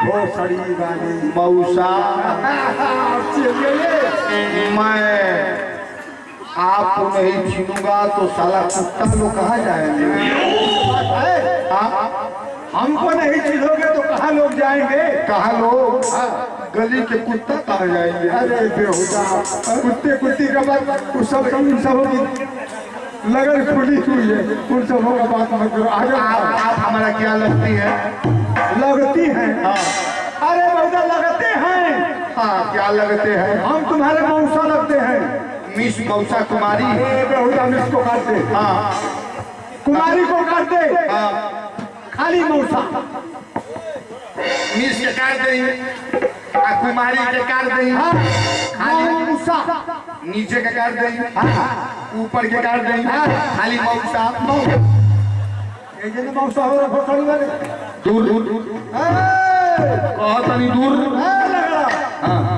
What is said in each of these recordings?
भोसड़ी वाली मऊसा मैं आपको नहीं छीनूंगा तो साला कुत्ता लोग कहाँ जाएंगे? हमको नहीं छीनोगे तो कहाँ लोग जाएंगे? कहाँ लोग? गली के कुत्ता कहाँ जाएंगे? अरे बेहुदा कुत्ते कुत्ती का बात उन सबों की लगन खुली हुई है, उन सबों का बात मत करो। आगे आप हमारा क्या लगती है? लगती है? हाँ अरे बेहुदा लगते हैं। हाँ, क्या लगते हैं? हम तुम्हारे मौसा लगते हैं। मिस मौसा कुमारी। बेहुदा मिस को काट दे, हाँ कुमारी को काट दे, हाँ, खाली मौसा। मिस के काट दें, कुमारी के काट दें, खाली मौसा, नीचे के काट दें, ऊपर के काट दें, खाली मौसा। मौसा हो रहा भोसड़ी वाले। दूर दूर कहो तनी दूर।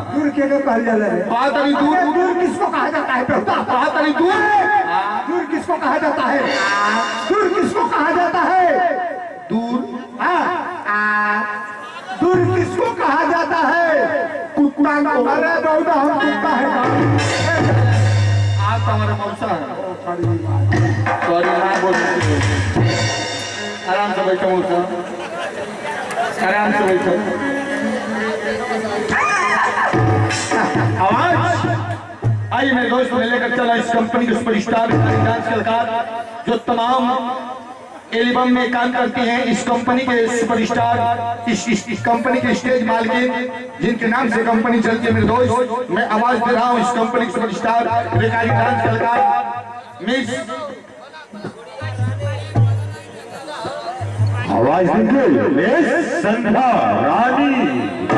दूर के कहल जाला है? कहो तनी दूर। दूर किसको कहा जाता है? कहो तनी दूर। दूर किसको कहा जाता है? दूर किसको कहा जाता है? दूर दूर किसको कहा जाता है? कुत्ता को। अरे बहुदा हम कुत्ता है। आप हमारे मौसा है। सॉरी ना बोल सकते। आराम से बैठो मौसा, आराम से बैठो। आवाज आइए मेरे दोस्त, मैं लेकर चला इस कंपनी के सुपरस्टार डांस कलाकार जो तमाम एल्बम में काम करती हैं। इस कंपनी के सुपरस्टार, इस कंपनी के स्टेज मालकिन जिनके नाम से कंपनी चलती है मेरे दोस्त, मैं आवाज दे रहा हूँ इस कंपनी के सुपरस्टार बेकारी डांस कलाकार मिस। आवाज दीजिए मिस संध्या रानी।